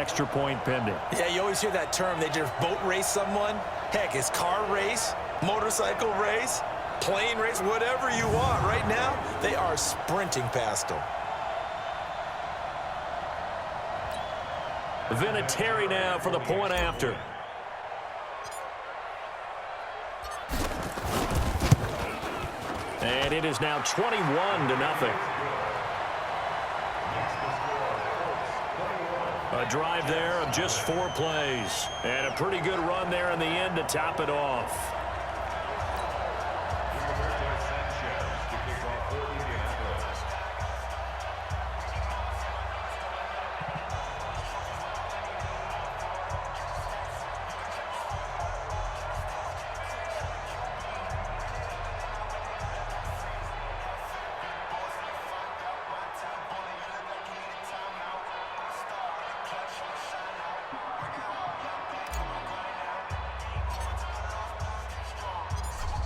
extra point pending. Yeah, you always hear that term. They just boat race someone. Heck, it's car race, motorcycle race, plane race, whatever you want. Right now, they are sprinting past them. Vinatieri now for the point after. And it is now 21-0. A drive there of just 4 plays. And a pretty good run there in the end to top it off.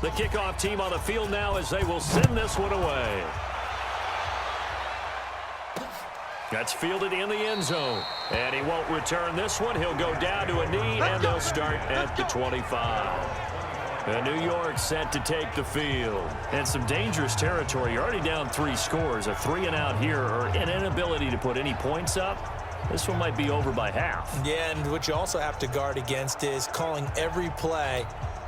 The kickoff team on the field now as they will send this one away. That's fielded in the end zone. And he won't return this one. He'll go down to a knee, and they'll start at the 25. And New York set to take the field. And some dangerous territory. You're already down 3 scores. A 3-and-out here, or an inability to put any points up. This one might be over by half. Yeah, and what you also have to guard against is calling every play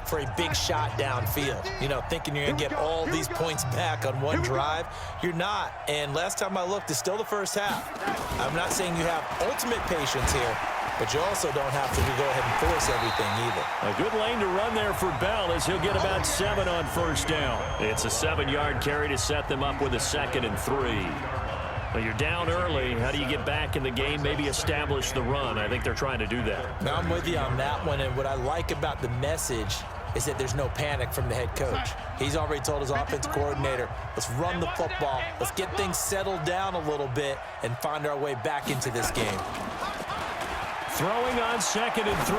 for a big shot downfield. You know, thinking you're going to get all these points back on one drive. You're not. And last time I looked, it's still the first half. I'm not saying you have ultimate patience here, but you also don't have to go ahead and force everything either. A good lane to run there for Bell as he'll get about 7 on first down. It's a 7-yard carry to set them up with a 2nd and 3. Well, you're down early. How do you get back in the game, maybe establish the run? I think they're trying to do that. Now, I'm with you on that one, and what I like about the message is that there's no panic from the head coach. He's already told his offense coordinator, let's run the football, let's get things settled down a little bit and find our way back into this game. Throwing on 2nd and 3.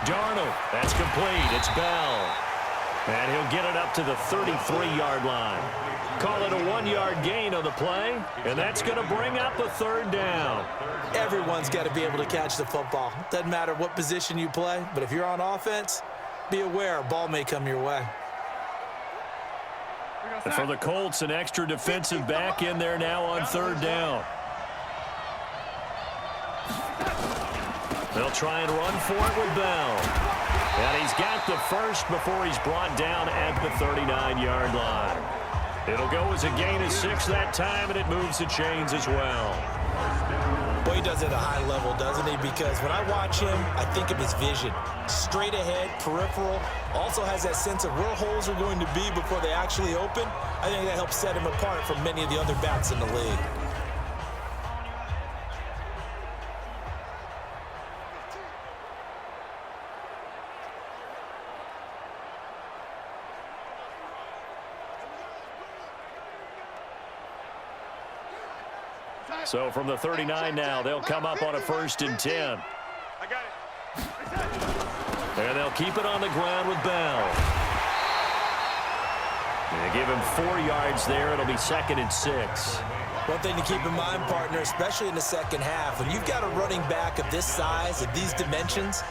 Darnold, that's complete. It's Bell. And he'll get it up to the 33-yard line. Call it a 1-yard gain on the play, and that's going to bring up a 3rd down. Everyone's got to be able to catch the football. Doesn't matter what position you play, but if you're on offense, be aware a ball may come your way. And for the Colts, an extra defensive back in there now on 3rd down. They'll try and run for it with Bell. And he's got the first before he's brought down at the 39-yard line. It'll go as a gain of 6 that time, and it moves the chains as well. Well, he does it at a high level, doesn't he? Because when I watch him, I think of his vision. Straight ahead, peripheral, also has that sense of where holes are going to be before they actually open. I think that helps set him apart from many of the other backs in the league. So from the 39 now, they'll come up on a 1st and 10. And they'll keep it on the ground with Bell. They give him 4 yards there. It'll be 2nd and 6. One thing to keep in mind, partner, especially in the second half, when you've got a running back of this size, of these dimensions,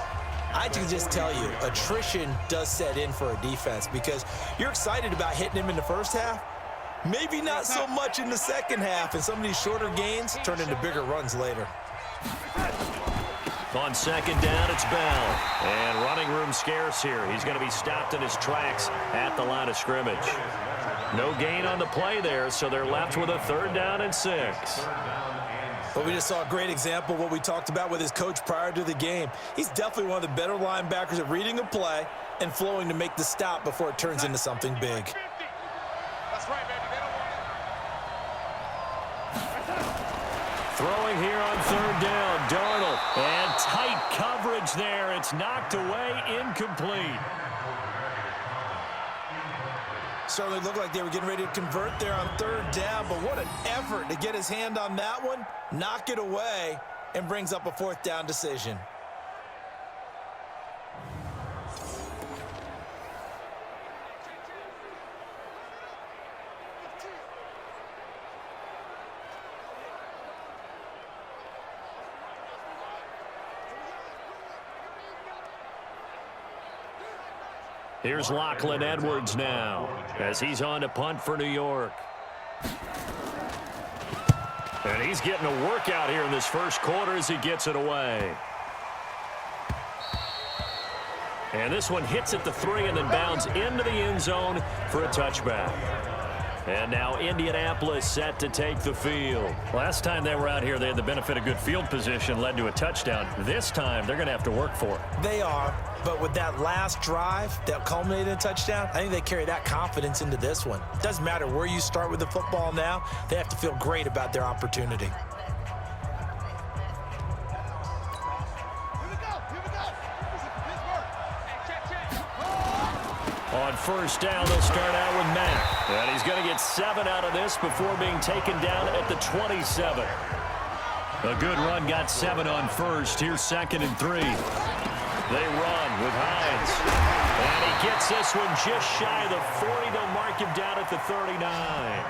I can just tell you, attrition does set in for a defense because you're excited about hitting him in the first half. Maybe not so much in the second half, and some of these shorter gains turn into bigger runs later. On 2nd down, it's Bell. And running room scarce here. He's going to be stopped in his tracks at the line of scrimmage. No gain on the play there, so they're left with a 3rd down and 6. But we just saw a great example of what we talked about with his coach prior to the game. He's definitely one of the better linebackers at reading a play and flowing to make the stop before it turns into something big. That's right, baby. They don't want it. Throwing here on 3rd down, Darnold. And tight coverage there. It's knocked away, incomplete. Certainly looked like they were getting ready to convert there on 3rd down, but what an effort to get his hand on that one, knock it away, and brings up a 4th down decision. Here's Lachlan Edwards now as he's on to punt for New York. And he's getting a workout here in this first quarter as he gets it away. And this one hits at the 3 and then bounds into the end zone for a touchback. And now Indianapolis set to take the field. Last time they were out here, they had the benefit of good field position, led to a touchdown. This time, they're going to have to work for it. They are, but with that last drive that culminated in a touchdown, I think they carry that confidence into this one. It doesn't matter where you start with the football now. They have to feel great about their opportunity. On first down, they'll start out with Mack. And he's going to get 7 out of this before being taken down at the 27. A good run, got 7 on first. Here's 2nd and 3. They run with Hines. And he gets this one just shy of the 40. They'll mark him down at the 39.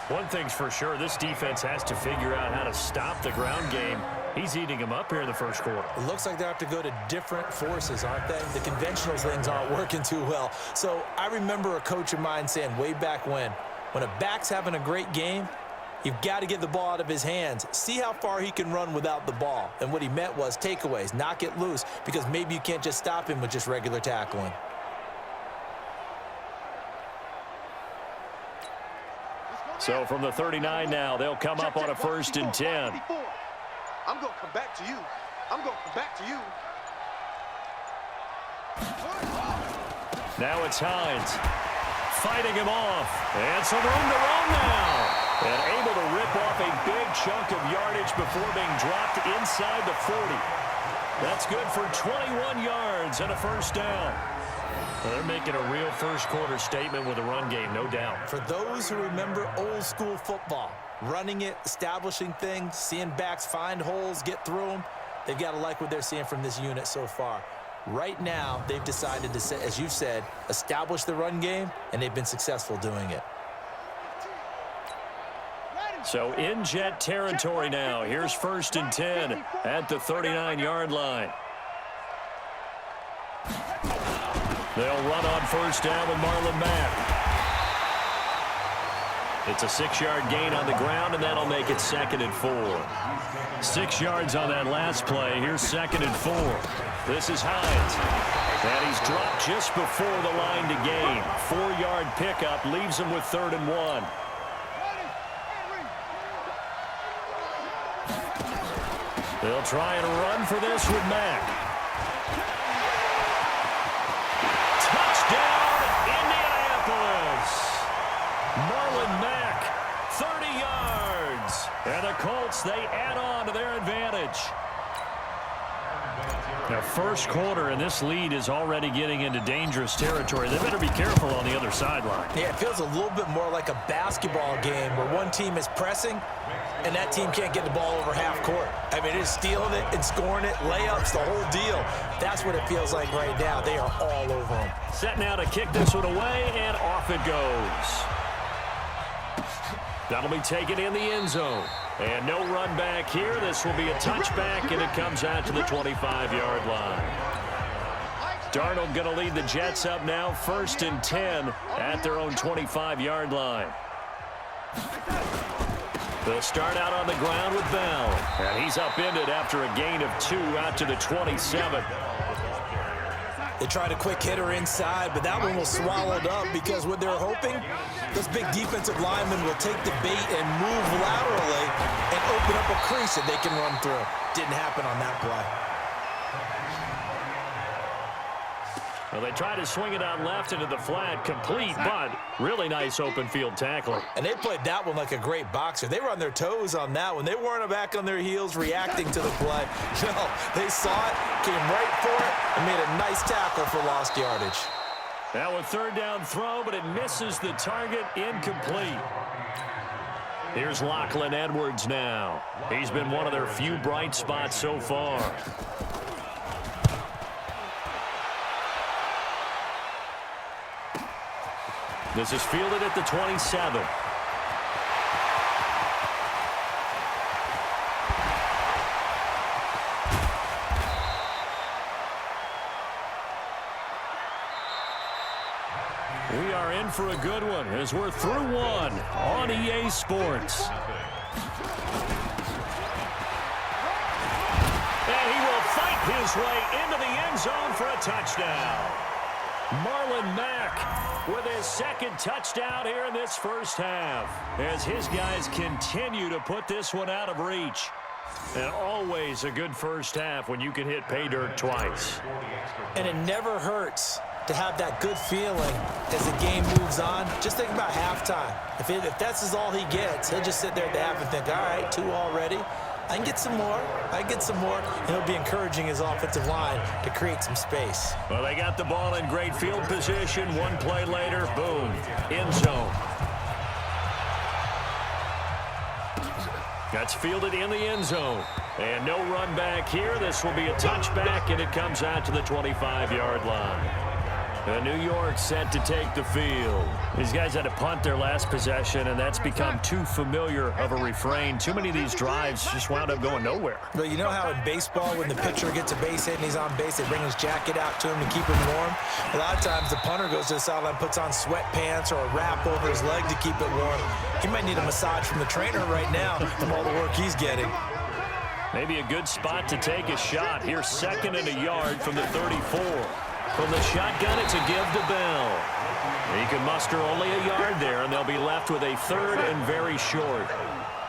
One thing's for sure, this defense has to figure out how to stop the ground game. He's eating them up here in the first quarter. It looks like they have to go to different forces, aren't they? The conventional things aren't working too well. So I remember a coach of mine saying way back when a back's having a great game, you've got to get the ball out of his hands. See how far he can run without the ball. And what he meant was takeaways, knock it loose, because maybe you can't just stop him with just regular tackling. So from the 39 now, they'll come up on a 1st and 10. I'm going to come back to you. I'm going to come back to you. Now it's Hines fighting him off. And some room to run now. And able to rip off a big chunk of yardage before being dropped inside the 40. That's good for 21 yards and a 1st down. Well, they're making a real first quarter statement with a run game, no doubt. For those who remember old school football, running it, establishing things, seeing backs find holes, get through them, they've got to like what they're seeing from this unit so far. Right now, they've decided to, as you said, establish the run game, and they've been successful doing it. So in jet territory now. Here's 1st and 10 at the 39-yard line. They'll run on 1st down with Marlon Mack. It's a 6-yard gain on the ground, and that'll make it 2nd and 4. 6 yards on that last play. Here's 2nd and 4. This is Hines. And he's dropped just before the line to gain. 4-yard pickup leaves him with 3rd and 1. They'll try and run for this with Mack. Touchdown, Indianapolis. Marlon Mack, 30 yards. And the Colts, they add on to their advantage. Now, first quarter, and this lead is already getting into dangerous territory. They better be careful on the other sideline. Yeah, it feels a little bit more like a basketball game where one team is pressing and that team can't get the ball over half court. I mean, it's stealing it and scoring it, layups, the whole deal. That's what it feels like right now. They are all over them. Set now to kick this one away, and off it goes. That'll be taken in the end zone. And no run back here. This will be a touchback, and it comes out to the 25-yard line. Darnold going to lead the Jets up now, 1st and 10 at their own 25-yard line. They'll start out on the ground with Bell. And he's upended after a gain of 2 out to the 27. They tried a quick hitter inside, but that one was swallowed up because what they're hoping, those big defensive linemen will take the bait and move laterally and open up a crease that they can run through. Didn't happen on that play. Well, they tried to swing it out left into the flat, complete, but really nice open field tackling. And they played that one like a great boxer. They were on their toes on that one. They weren't back on their heels reacting to the play. No, they saw it, came right for it, and made a nice tackle for lost yardage. Now a 3rd down throw, but it misses the target, incomplete. Here's Lachlan Edwards now. He's been one of their few bright spots so far. This is fielded at the 27. for a good one as we're through one on EA Sports. And he will fight his way into the end zone for a touchdown. Marlon Mack with his second touchdown here in this first half as his guys continue to put this one out of reach. And always a good first half when you can hit pay dirt twice. And it never hurts to have that good feeling as the game moves on. Just think about halftime. If that's all he gets, he'll just sit there at the half and think, all right, 2 already. I can get some more. I can get some more. And he'll be encouraging his offensive line to create some space. Well, they got the ball in great field position. One play later, boom, end zone. That's fielded in the end zone. And no run back here. This will be a touchback, and it comes out to the 25-yard line. New York set to take the field. These guys had to punt their last possession, and that's become too familiar of a refrain. Too many of these drives just wound up going nowhere. Well, you know how in baseball, when the pitcher gets a base hit and he's on base, they bring his jacket out to him to keep him warm? A lot of times the punter goes to the sideline, puts on sweatpants or a wrap over his leg to keep it warm. He might need a massage from the trainer right now from all the work he's getting. Maybe a good spot to take a shot. Here's 2nd and a yard from the 34. From the shotgun, it's a give to Bell. He can muster only a yard there, and they'll be left with a 3rd and very short.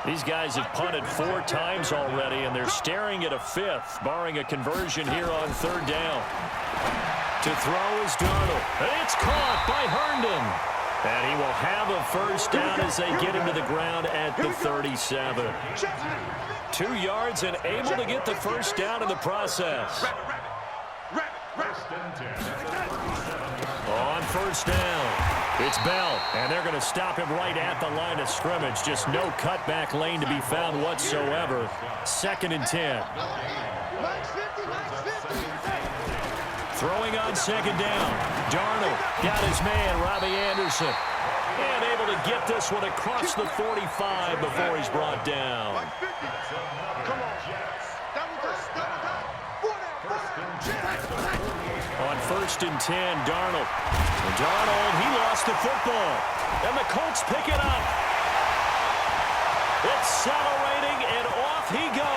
These guys have punted 4 times already, and they're staring at a 5th, barring a conversion here on 3rd down. To throw is Darnold. It's caught by Herndon. And he will have a first down as they get him to the ground at the 37. 2 yards and able to get the first down in the process. On first down, it's Bell, and they're going to stop him right at the line of scrimmage. Just no cutback lane to be found whatsoever. 2nd and 10. Throwing on 2nd down. Darnold got his man, Robbie Anderson. And able to get this one across the 45 before he's brought down. On 1st and 10, Darnold. And Darnold, he lost the football. And the Colts pick it up. Accelerating, and off he goes.